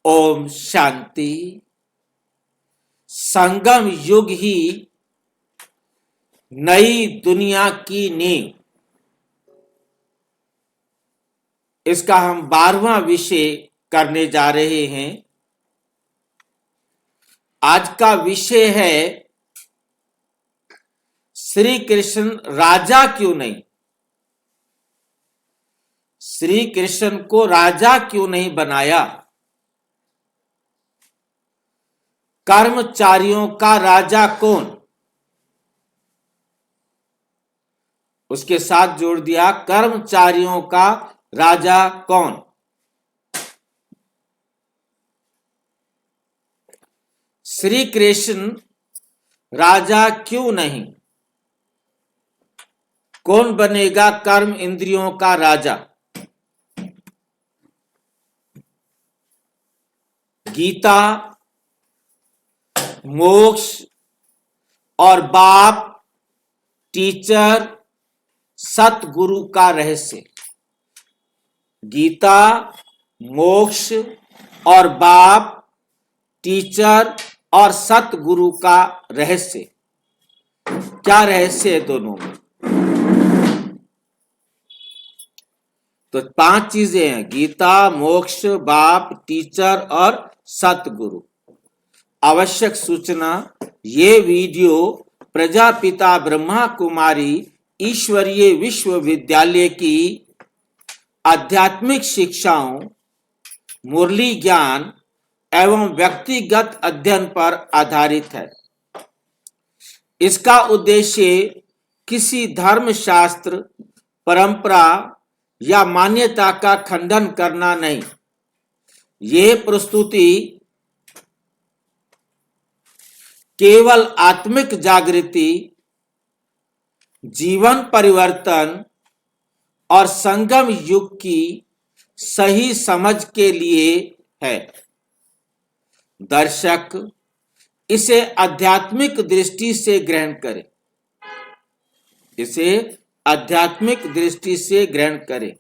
ओम शांति। संगम युग ही नई दुनिया की नींव, इसका हम 12वां विषय करने जा रहे हैं। आज का विषय है श्री कृष्ण राजा क्यों नहीं, श्री कृष्ण को राजा क्यों नहीं बनाया। कर्मचारियों का राजा कौन, उसके साथ जोड़ दिया कर्मचारियों का राजा कौन। श्री कृष्ण राजा क्यों नहीं, कौन बनेगा कर्म इंद्रियों का राजा। गीता, मोक्ष और बाप, टीचर, सतगुरु का रहस्य। गीता, मोक्ष और बाप, टीचर और सतगुरु का रहस्य। क्या रहस्य है दोनों में? तो 5 चीजें हैं, गीता, मोक्ष, बाप, टीचर और सतगुरु। आवश्यक सूचना, ये वीडियो प्रजापिता ब्रह्मा कुमारी ईश्वरीय विश्वविद्यालय की आध्यात्मिक शिक्षाओं, मुरली ज्ञान एवं व्यक्तिगत अध्ययन पर आधारित है। इसका उद्देश्य किसी धर्मशास्त्र, परंपरा या मान्यता का खंडन करना नहीं। यह प्रस्तुति केवल आत्मिक जागृति, जीवन परिवर्तन और संगम युग की सही समझ के लिए है। दर्शक इसे आध्यात्मिक दृष्टि से ग्रहण करें, इसे आध्यात्मिक दृष्टि से ग्रहण करें।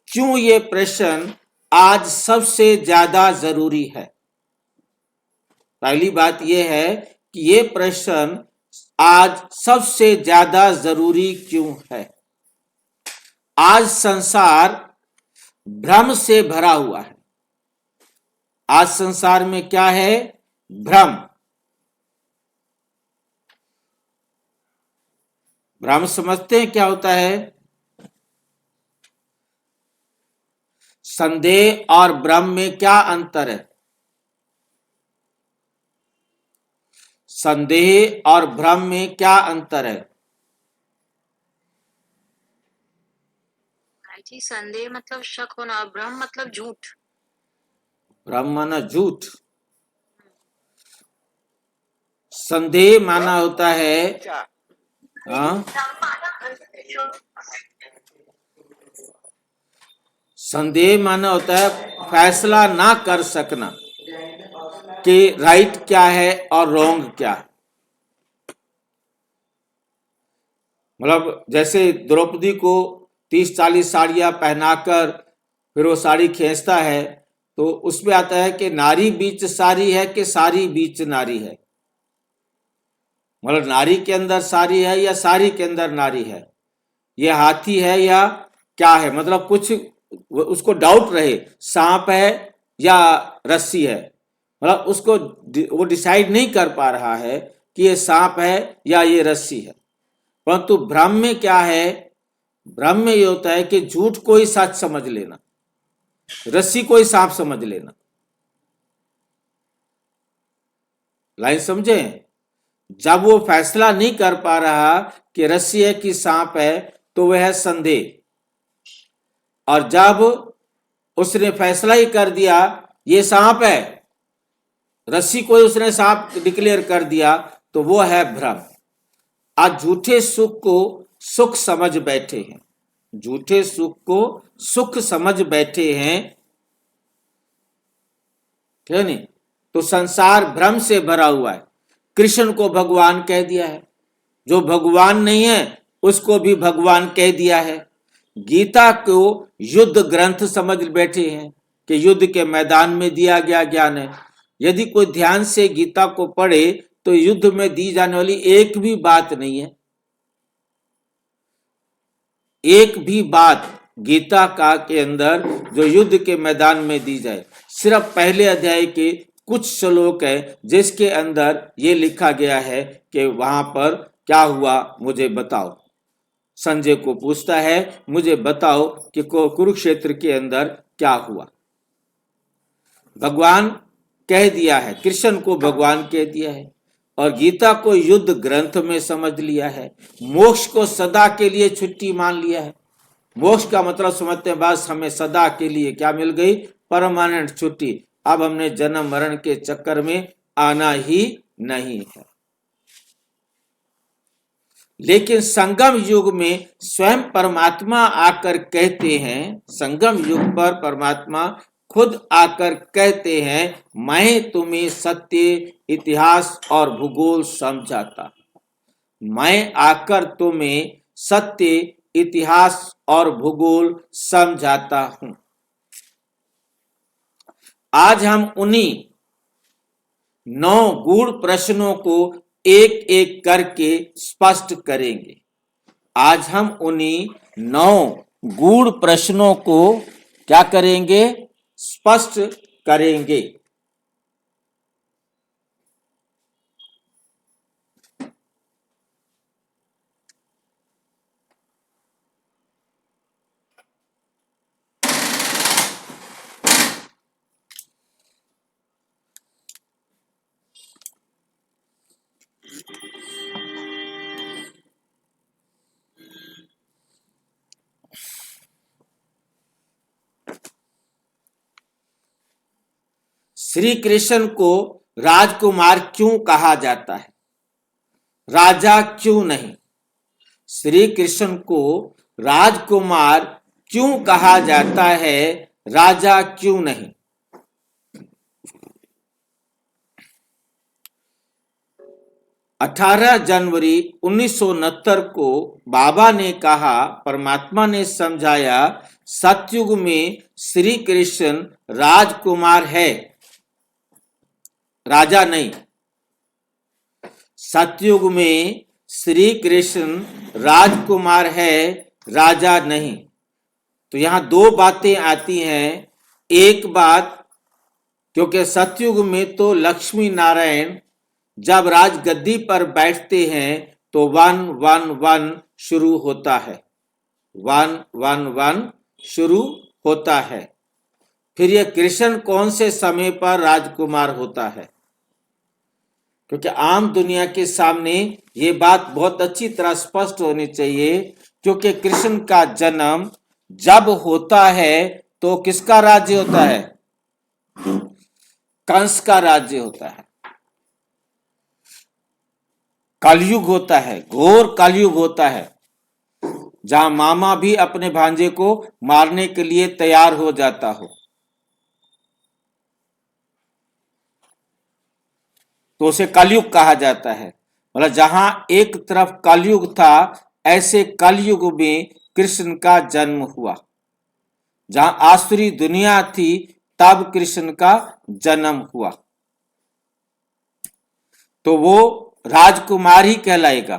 क्यों ये प्रश्न आज सबसे ज्यादा जरूरी है? पहली बात यह है कि ये प्रश्न आज सबसे ज्यादा जरूरी क्यों है? आज संसार भ्रम से भरा हुआ है। आज संसार में क्या है? भ्रम। भ्रम समझते हैं क्या होता है? संदेह और भ्रम में क्या अंतर है? संदेह और भ्रम में क्या अंतर है? जी, संदेह मतलब शक होना, भ्रम मतलब झूठ। भ्रम माना झूठ, संदेह माना होता है संदेह माना होता है फैसला ना कर सकना कि राइट क्या है और रॉन्ग क्या है। मतलब जैसे द्रौपदी को 30-40 साड़ियां पहनाकर फिर वो साड़ी खींचता है, तो उसमें आता है कि नारी बीच सारी है कि सारी बीच नारी है। मतलब नारी के अंदर सारी है या सारी के अंदर नारी है, ये हाथी है या क्या है। मतलब कुछ उसको डाउट रहे, सांप है या रस्सी है। मतलब उसको वो डिसाइड नहीं कर पा रहा है कि ये सांप है या ये रस्सी है। परंतु भ्रम में क्या है? भ्रम में ये होता है कि झूठ को ही सच समझ लेना, रस्सी को ही सांप समझ लेना। लाइन समझे? जब वो फैसला नहीं कर पा रहा कि रस्सी है कि सांप है, तो वह है संदेह। और जब उसने फैसला ही कर दिया ये सांप है, रस्सी को ही उसने सांप डिक्लेयर कर दिया, तो वो है भ्रम। आज झूठे सुख को सुख समझ बैठे हैं, झूठे सुख को सुख समझ बैठे हैं, है नहीं? तो संसार भ्रम से भरा हुआ है। कृष्ण को भगवान कह दिया है, जो भगवान नहीं है उसको भी भगवान कह दिया है। गीता को युद्ध ग्रंथ समझ बैठे हैं, कि युद्ध के मैदान में दिया गया ज्ञान है। यदि कोई ध्यान से गीता को पढ़े तो युद्ध में दी जाने वाली एक भी बात नहीं है, एक भी बात गीता का के अंदर जो युद्ध के मैदान में दी जाए। सिर्फ पहले अध्याय के कुछ श्लोक है जिसके अंदर ये लिखा गया है कि वहां पर क्या हुआ मुझे बताओ। संजय को पूछता है मुझे बताओ कि कुरुक्षेत्र के अंदर क्या हुआ। भगवान कह दिया है, कृष्ण को भगवान कह दिया है और गीता को युद्ध ग्रंथ में समझ लिया है। मोक्ष को सदा के लिए छुट्टी मान लिया है। मोक्ष का मतलब समझते हैं बस हमें सदा के लिए क्या मिल गई, परमानेंट छुट्टी। अब हमने जन्म मरण के चक्कर में आना ही नहीं है। लेकिन संगम युग में स्वयं परमात्मा आकर कहते हैं, संगम युग पर परमात्मा खुद आकर कहते हैं मैं तुम्हें सत्य, इतिहास और भूगोल समझाता। मैं आकर तुम्हें सत्य, इतिहास और भूगोल समझाता हूं। आज हम उन्हीं 9 गूढ़ प्रश्नों को एक एक करके स्पष्ट करेंगे। आज हम उन्हीं 9 गूढ़ प्रश्नों को क्या करेंगे, स्पष्ट करेंगे। श्री कृष्ण को राजकुमार क्यों कहा जाता है, राजा क्यों नहीं? श्री कृष्ण को राजकुमार क्यों कहा जाता है, राजा क्यों नहीं? 18 जनवरी 1969 को बाबा ने कहा, परमात्मा ने समझाया सतयुग में श्री कृष्ण राजकुमार है, राजा नहीं। सतयुग में श्री कृष्ण राजकुमार है, राजा नहीं। तो यहां 2 बातें आती हैं। एक बात, क्योंकि सतयुग में तो लक्ष्मी नारायण जब राजगद्दी पर बैठते हैं तो 111 शुरू होता है, 111 शुरू होता है। फिर यह कृष्ण कौन से समय पर राजकुमार होता है? क्योंकि आम दुनिया के सामने ये बात बहुत अच्छी तरह स्पष्ट होनी चाहिए, क्योंकि कृष्ण का जन्म जब होता है तो किसका राज्य होता है? कंस का राज्य होता है। कलयुग होता है, घोर कलयुग होता है, जहां मामा भी अपने भांजे को मारने के लिए तैयार हो जाता हो। तो उसे कलयुग कहा जाता है। मतलब जहां एक तरफ कलयुग था, ऐसे कलयुग में कृष्ण का जन्म हुआ। जहां आसुरी दुनिया थी तब कृष्ण का जन्म हुआ। तो वो राजकुमार ही कहलाएगा,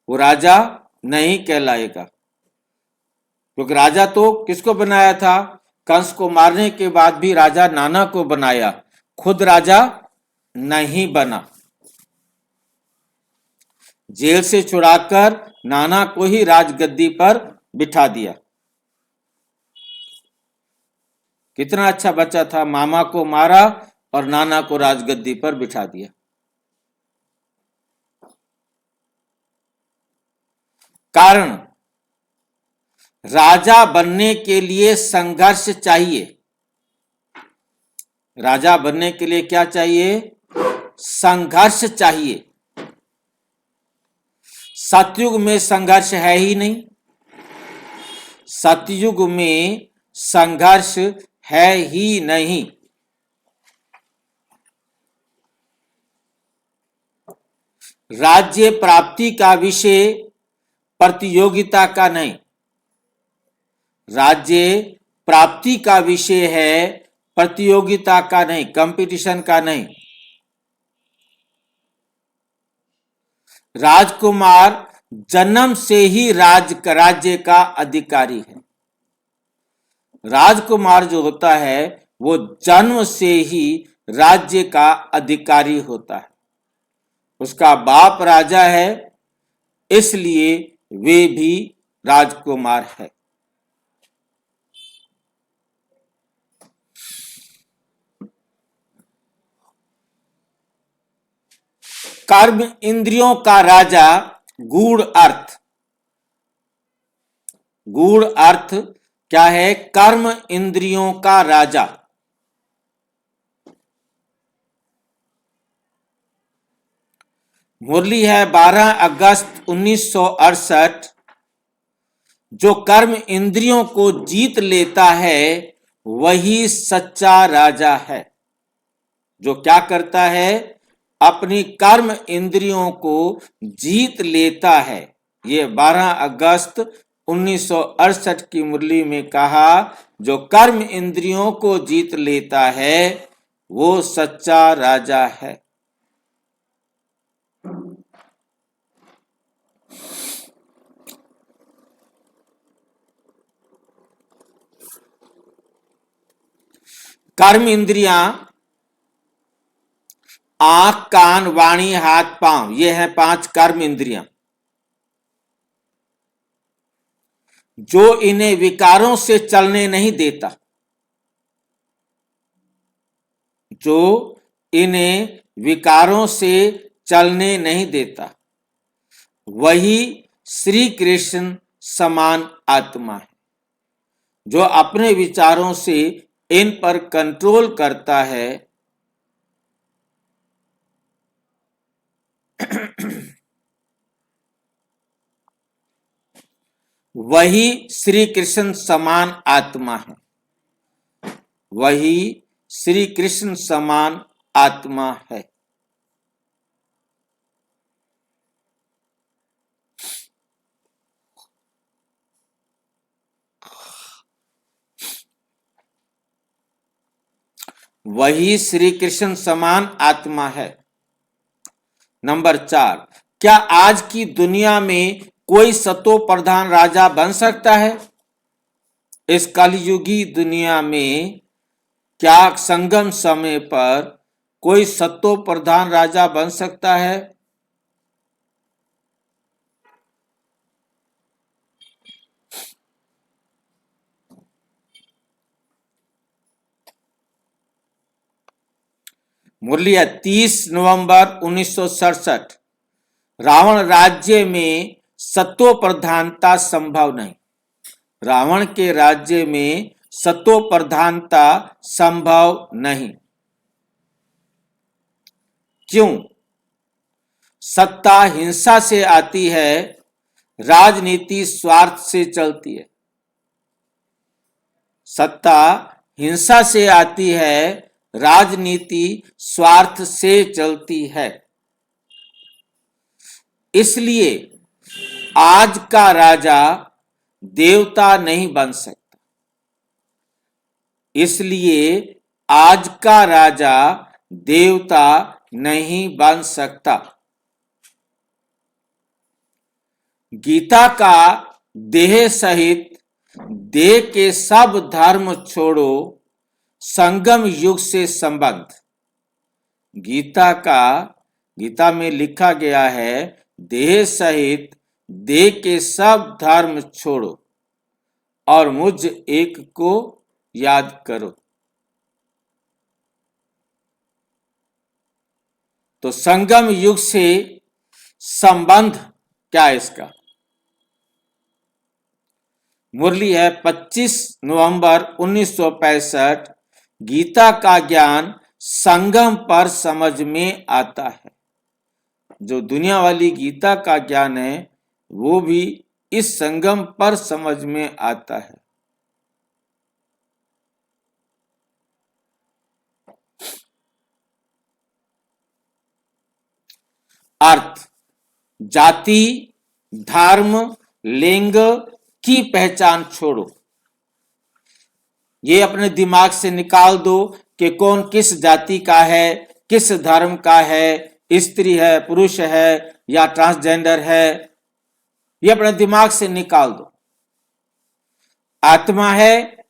वो राजा नहीं कहलाएगा। क्योंकि राजा तो किसको बनाया था? कंस को मारने के बाद भी राजा नाना को बनाया, खुद राजा नहीं बना। जेल से छुड़ाकर नाना को ही राजगद्दी पर बिठा दिया। कितना अच्छा बच्चा था, मामा को मारा और नाना को राजगद्दी पर बिठा दिया। कारण, राजा बनने के लिए संघर्ष चाहिए। राजा बनने के लिए क्या चाहिए? संघर्ष चाहिए। सतयुग में संघर्ष है ही नहीं। सतयुग में संघर्ष है ही नहीं। राज्य प्राप्ति का विषय प्रतियोगिता का नहीं। राज्य प्राप्ति का विषय है, प्रतियोगिता का नहीं, कंपटीशन का नहीं। राजकुमार जन्म से ही राज्य का अधिकारी है। राजकुमार जो होता है वो जन्म से ही राज्य का अधिकारी होता है। उसका बाप राजा है, इसलिए वे भी राजकुमार है। कर्म इंद्रियों का राजा, गूढ़ अर्थ। गूढ़ अर्थ क्या है? कर्म इंद्रियों का राजा। मुरली है 12 अगस्त 1968। जो कर्म इंद्रियों को जीत लेता है वही सच्चा राजा है। जो क्या करता है? अपनी कर्म इंद्रियों को जीत लेता है। ये 12 अगस्त 1968 की मुरली में कहा, जो कर्म इंद्रियों को जीत लेता है वो सच्चा राजा है। कर्म इंद्रियां आंख, कान, वाणी, हाथ, पांव, ये है 5 कर्म इंद्रियां, जो इन्हें विकारों से चलने नहीं देता। जो इन्हें विकारों से चलने नहीं देता वही श्री कृष्ण समान आत्मा है। जो अपने विचारों से इन पर कंट्रोल करता है वही श्री कृष्ण समान आत्मा है। वही श्री कृष्ण समान आत्मा है। वही श्री कृष्ण समान आत्मा है। नंबर 4, क्या आज की दुनिया में कोई सतो प्रधान राजा बन सकता है? इस कलयुगी दुनिया में क्या संगम समय पर कोई सतो प्रधान राजा बन सकता है? मुरली 30 नवंबर 1967। रावण राज्य में सत्व प्रधानता संभव नहीं। रावण के राज्य में सत्व प्रधानता संभव नहीं। क्यों? सत्ता हिंसा से आती है, राजनीति स्वार्थ से चलती है। सत्ता हिंसा से आती है, राजनीति स्वार्थ से चलती है। इसलिए आज का राजा देवता नहीं बन सकता। इसलिए आज का राजा देवता नहीं बन सकता। गीता का देह सहित देह के सब धर्म छोड़ो, संगम युग से संबंध। गीता में लिखा गया है, देह सहित देह के सब धर्म छोड़ो और मुझ एक को याद करो। तो संगम युग से संबंध क्या है इसका? मुरली है 25 नवंबर 1965। गीता का ज्ञान संगम पर समझ में आता है। जो दुनिया वाली गीता का ज्ञान है वो भी इस संगम पर समझ में आता है। अर्थ: जाति, धर्म, लिंग की पहचान छोड़ो। ये अपने दिमाग से निकाल दो कि कौन किस जाति का है, किस धर्म का है, स्त्री है, पुरुष है या ट्रांसजेंडर है। ये अपने दिमाग से निकाल दो। आत्मा है,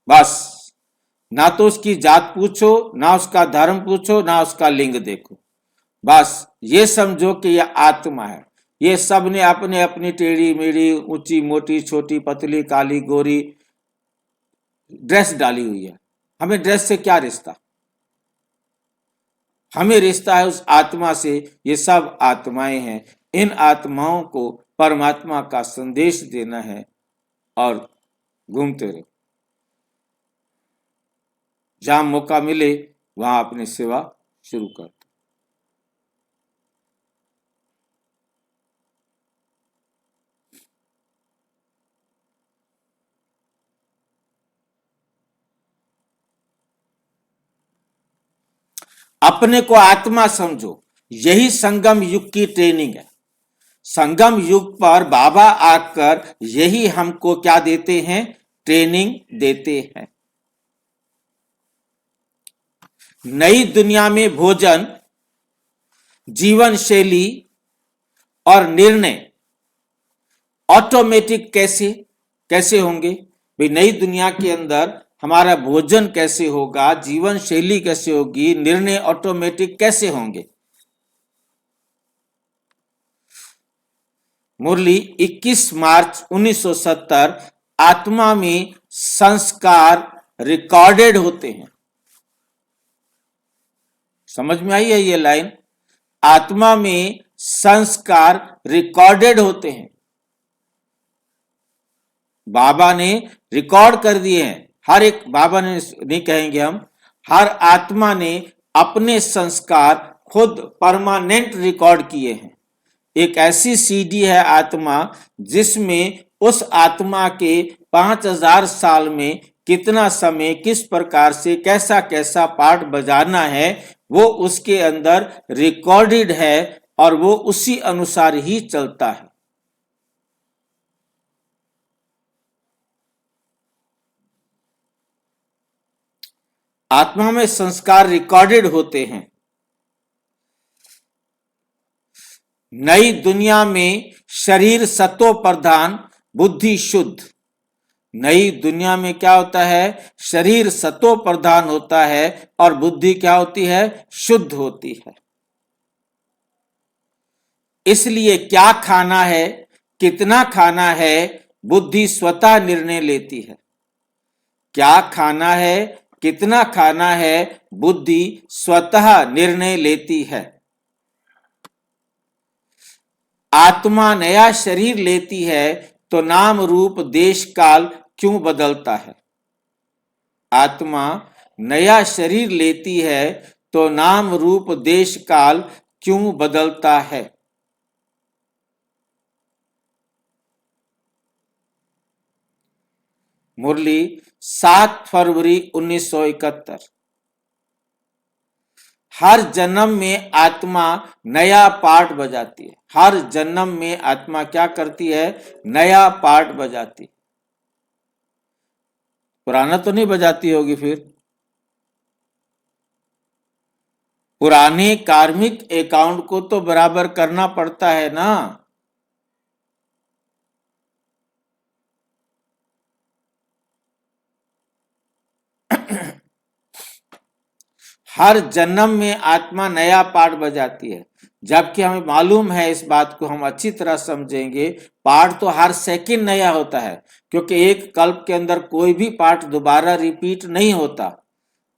बस ना तो उसकी जात पूछो, ना उसका धर्म पूछो, ना उसका लिंग देखो, बस ये समझो कि यह आत्मा है। ये सब ने अपने अपनी टेढ़ी मेढ़ी, ऊंची मोटी, छोटी पतली, काली गोरी ड्रेस डाली हुई है। हमें ड्रेस से क्या रिश्ता? हमें रिश्ता है उस आत्मा से। ये सब आत्माएं हैं। इन आत्माओं को परमात्मा का संदेश देना है और घूमते रहो। जहां मौका मिले वहां अपनी सेवा शुरू कर दो। अपने को आत्मा समझो। यही संगम युग की ट्रेनिंग है। संगम युग पर बाबा आकर यही हमको क्या देते हैं? ट्रेनिंग देते हैं। नई दुनिया में भोजन, जीवन शैली और निर्णय ऑटोमेटिक कैसे होंगे? भाई नई दुनिया के अंदर हमारा भोजन कैसे होगा, जीवन शैली कैसे होगी, निर्णय ऑटोमेटिक कैसे होंगे? मुरली 21 मार्च 1970। आत्मा में संस्कार रिकॉर्डेड होते हैं। समझ में आई है ये लाइन? आत्मा में संस्कार रिकॉर्डेड होते हैं। बाबा ने रिकॉर्ड कर दिए हैं। हर एक, बाबा ने नहीं कहेंगे हम, हर आत्मा ने अपने संस्कार खुद परमानेंट रिकॉर्ड किए हैं। एक ऐसी सीडी है आत्मा जिसमें उस आत्मा के 5000 साल में कितना समय, किस प्रकार से कैसा कैसा पार्ट बजाना है, वो उसके अंदर रिकॉर्डेड है और वो उसी अनुसार ही चलता है। आत्मा में संस्कार रिकॉर्डेड होते हैं। नई दुनिया में शरीर सत्व प्रधान, बुद्धि शुद्ध। नई दुनिया में क्या होता है? शरीर सत्व प्रधान होता है और बुद्धि क्या होती है? शुद्ध होती है। इसलिए क्या खाना है, कितना खाना है, बुद्धि स्वतः निर्णय लेती है। क्या खाना है, कितना खाना है, बुद्धि स्वतः निर्णय लेती है। आत्मा नया शरीर लेती है तो नाम रूप देश काल क्यों बदलता है? आत्मा नया शरीर लेती है तो नाम रूप देश काल क्यों बदलता है? मुरली 7 फरवरी 1971। हर जन्म में आत्मा नया पार्ट बजाती है। हर जन्म में आत्मा क्या करती है? नया पार्ट बजाती है। पुराना तो नहीं बजाती होगी फिर? पुराने कार्मिक अकाउंट को तो बराबर करना पड़ता है ना। हर जन्म में आत्मा नया पार्ट बजाती है, जबकि हमें मालूम है, इस बात को हम अच्छी तरह समझेंगे, पार्ट तो हर सेकंड नया होता है, क्योंकि एक कल्प के अंदर कोई भी पार्ट दोबारा रिपीट नहीं होता।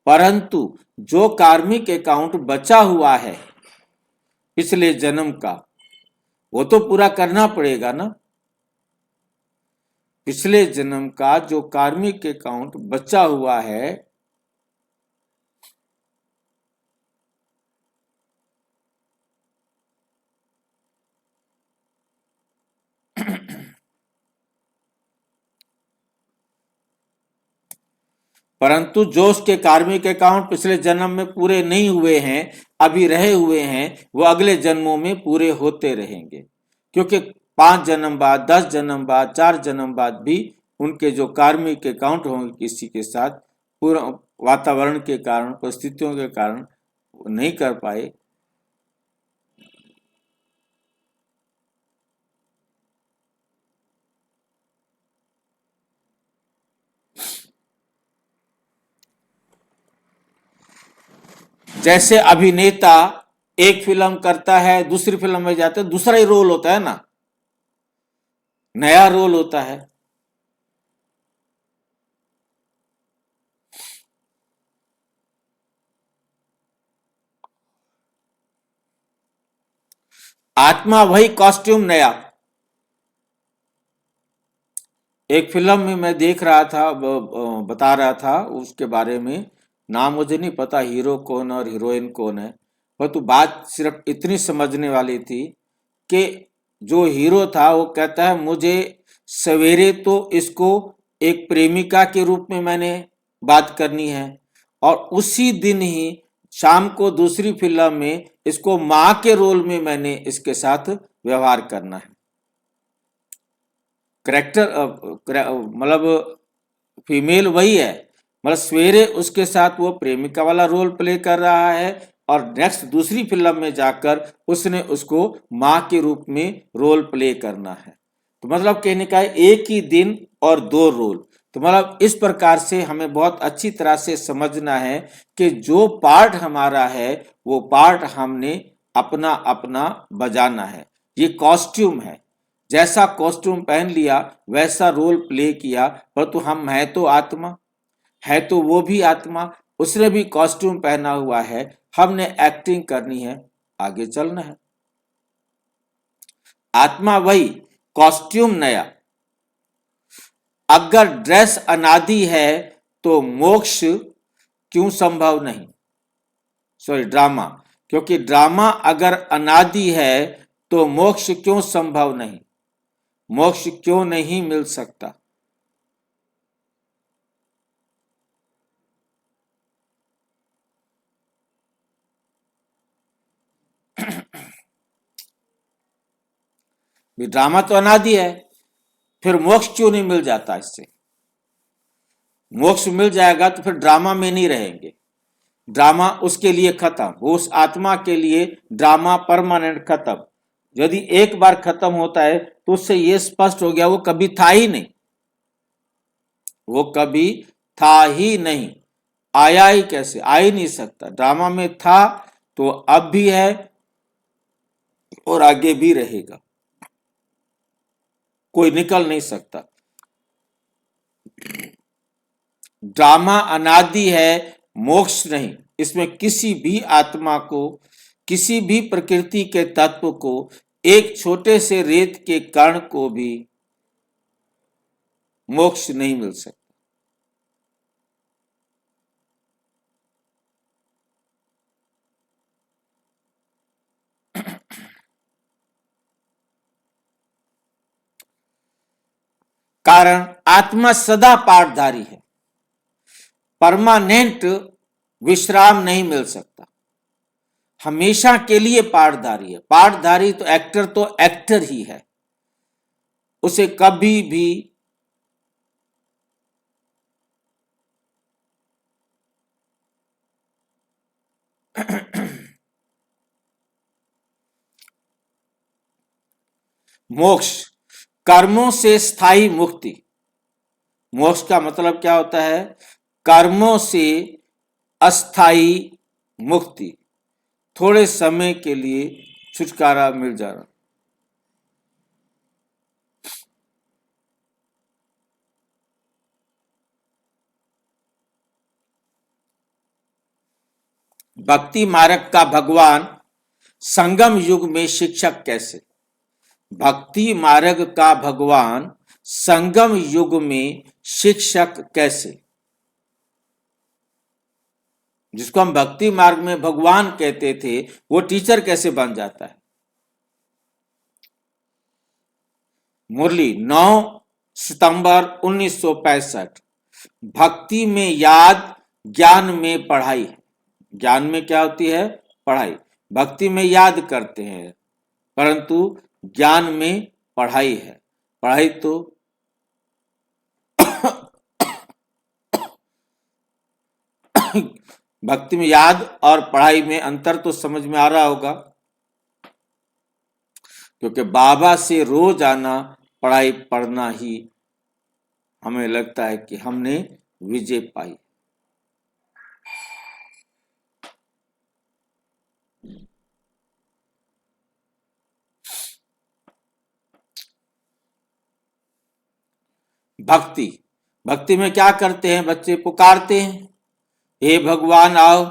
परंतु जो कार्मिक अकाउंट बचा हुआ है पिछले जन्म का, वो तो पूरा करना पड़ेगा ना। पिछले जन्म का जो कार्मिक अकाउंट बचा हुआ है, परंतु जो उसके कार्मिक अकाउंट पिछले जन्म में पूरे नहीं हुए हैं, अभी रहे हुए हैं, वो अगले जन्मों में पूरे होते रहेंगे, क्योंकि 5 जन्म बाद, 10 जन्म बाद, 4 जन्म बाद भी उनके जो कार्मिक अकाउंट होंगे किसी के साथ, पूरा वातावरण के कारण, परिस्थितियों के कारण नहीं कर पाए, जैसे अभिनेता एक फिल्म करता है, दूसरी फिल्म में जाता है, दूसरा ही रोल होता है ना, नया रोल होता है। आत्मा वही, कॉस्ट्यूम नया। एक फिल्म में मैं देख रहा था, बता रहा था उसके बारे में, नाम मुझे नहीं पता हीरो कौन और हीरोइन कौन है, परंतु बात सिर्फ इतनी समझने वाली थी कि जो हीरो था वो कहता है मुझे सवेरे तो इसको एक प्रेमिका के रूप में मैंने बात करनी है, और उसी दिन ही शाम को दूसरी फिल्म में इसको माँ के रोल में मैंने इसके साथ व्यवहार करना है। करेक्टर मतलब फीमेल वही है, मतलब सवेरे उसके साथ वो प्रेमिका वाला रोल प्ले कर रहा है, और नेक्स्ट दूसरी फिल्म में जाकर उसने उसको माँ के रूप में रोल प्ले करना है। तो मतलब कहने का है एक ही दिन और दो रोल। तो मतलब इस प्रकार से हमें बहुत अच्छी तरह से समझना है कि जो पार्ट हमारा है वो पार्ट हमने अपना अपना बजाना है। ये कॉस्ट्यूम है, जैसा कॉस्ट्यूम पहन लिया वैसा रोल प्ले किया, परंतु हम है तो आत्मा, है तो वो भी आत्मा, उसने भी कॉस्ट्यूम पहना हुआ है, हमने एक्टिंग करनी है, आगे चलना है। आत्मा वही, कॉस्ट्यूम नया। अगर ड्रेस अनादि है तो मोक्ष क्यों संभव नहीं? सॉरी, ड्रामा, क्योंकि ड्रामा अगर अनादि है तो मोक्ष क्यों संभव नहीं, मोक्ष क्यों नहीं मिल सकता? ड्रामा तो अनादि है, फिर मोक्ष क्यों नहीं मिल जाता? इससे मोक्ष मिल जाएगा तो फिर ड्रामा में नहीं रहेंगे, ड्रामा उसके लिए खत्म, उस आत्मा के लिए ड्रामा परमानेंट खत्म। यदि एक बार खत्म होता है तो उससे यह स्पष्ट हो गया वो कभी था ही नहीं, वो कभी था ही नहीं, आया ही कैसे? आ ही नहीं सकता। ड्रामा में था तो अब भी है और आगे भी रहेगा, कोई निकल नहीं सकता। ड्रामा अनादि है, मोक्ष नहीं। इसमें किसी भी आत्मा को, किसी भी प्रकृति के तत्व को, एक छोटे से रेत के कण को भी मोक्ष नहीं मिल सकता। कारण आत्मा सदा पाठधारी है, परमानेंट विश्राम नहीं मिल सकता, हमेशा के लिए पाठधारी है। पाठधारी तो एक्टर ही है, उसे कभी भी मोक्ष, कर्मों से स्थायी मुक्ति। मोक्ष का मतलब क्या होता है? कर्मों से अस्थाई मुक्ति, थोड़े समय के लिए छुटकारा मिल जाना। भक्ति मार्ग का भगवान संगम युग में शिक्षक कैसे? भक्ति मार्ग का भगवान संगम युग में शिक्षक कैसे? जिसको हम भक्ति मार्ग में भगवान कहते थे वो टीचर कैसे बन जाता है? मुरली 9 सितंबर 1965। भक्ति में याद, ज्ञान में पढ़ाई। ज्ञान में क्या होती है? पढ़ाई। भक्ति में याद करते हैं, परंतु ज्ञान में पढ़ाई है। पढ़ाई तो भक्ति में याद और पढ़ाई में अंतर तो समझ में आ रहा होगा, क्योंकि बाबा से रोज आना, पढ़ाई पढ़ना ही हमें लगता है कि हमने विजय पाई। भक्ति, भक्ति में क्या करते हैं बच्चे? पुकारते हैं, हे भगवान आओ,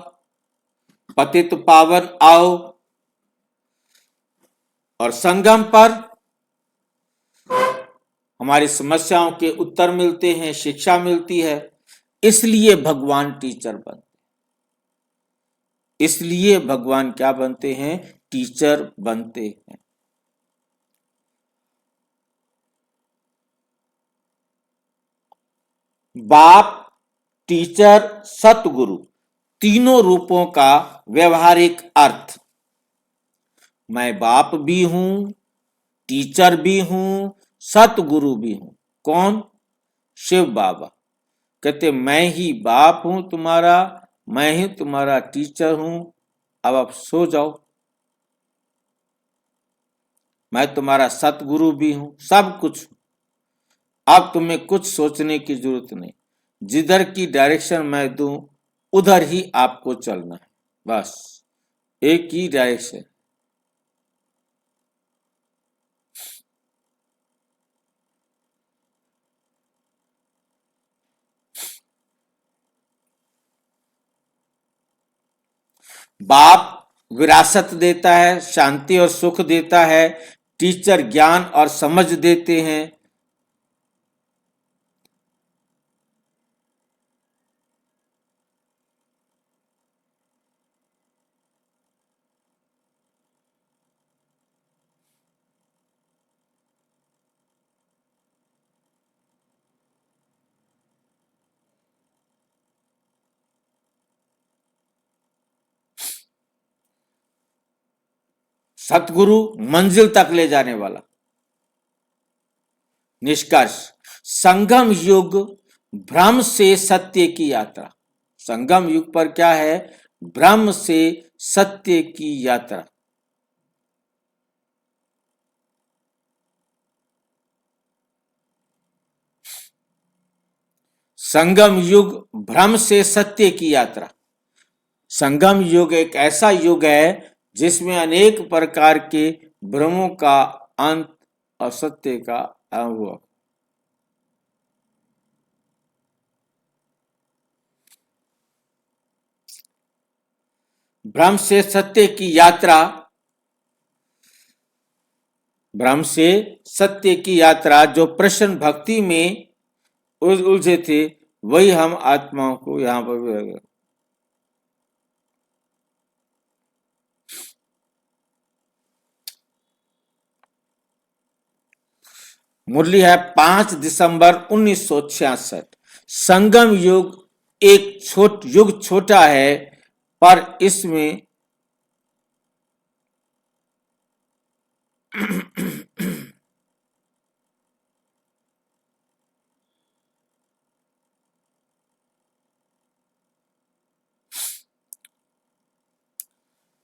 पतित पावन आओ। और संगम पर हमारी समस्याओं के उत्तर मिलते हैं, शिक्षा मिलती है। इसलिए भगवान टीचर बनते, इसलिए भगवान क्या बनते हैं? टीचर बनते हैं। बाप, टीचर, सतगुरु, तीनों रूपों का व्यवहारिक अर्थ। मैं बाप भी हूं, टीचर भी हूं, सतगुरु भी हूं। कौन? शिव बाबा कहते मैं ही बाप हूं तुम्हारा, मैं ही तुम्हारा टीचर हूं, अब आप सो जाओ। मैं तुम्हारा सतगुरु भी हूं, सब कुछ। अब तुम्हें कुछ सोचने की जरूरत नहीं, जिधर की डायरेक्शन मैं दूं उधर ही आपको चलना है, बस एक ही डायरेक्शन। बाप विरासत देता है, शांति और सुख देता है। टीचर ज्ञान और समझ देते हैं। सतगुरु मंजिल तक ले जाने वाला। निष्कर्ष, संगम युग भ्रम से सत्य की यात्रा। संगम युग पर क्या है? भ्रम से सत्य की यात्रा। संगम युग भ्रम से सत्य की यात्रा। संगम युग एक ऐसा युग है जिसमें अनेक प्रकार के भ्रमों का अंत और सत्य का अनुभव। भ्रम से सत्य की यात्रा, भ्रम से सत्य की यात्रा। जो प्रश्न भक्ति में उलझे थे वही हम आत्माओं को यहां पर भी लगे। मुरली है 5 दिसंबर 1966। संगम युग एक युग छोटा है, पर इसमें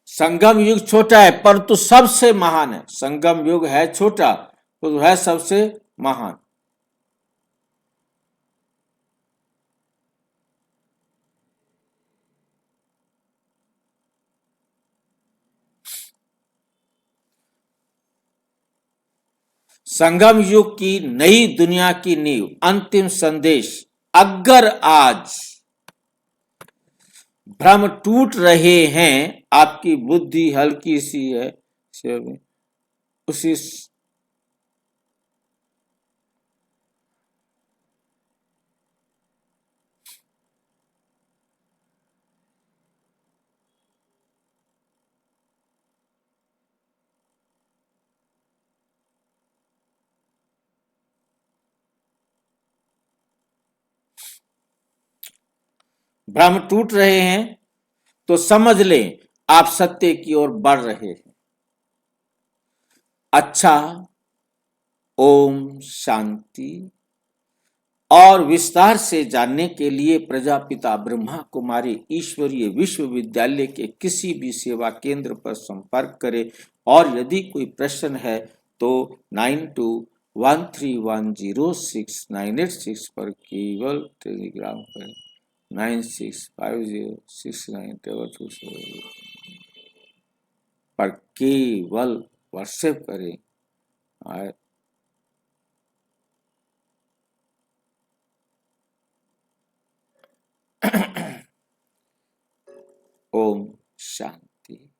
संगम युग छोटा है परंतु सबसे महान है। संगम युग है छोटा तो है सबसे महान। संगम युग की नई दुनिया की नींव। अंतिम संदेश, अगर आज भ्रम टूट रहे हैं, आपकी बुद्धि हल्की सी है, उसी भ्रम टूट रहे हैं तो समझ लें आप सत्य की ओर बढ़ रहे हैं। अच्छा, ओम शांति। और विस्तार से जानने के लिए प्रजापिता ब्रह्मा कुमारी ईश्वरीय विश्वविद्यालय के किसी भी सेवा केंद्र पर संपर्क करें। और यदि कोई प्रश्न है तो 9213106986 पर केवल टेलीग्राम करें। 96506922 पर केवल व्हाट्सएप करें। ओम शांति।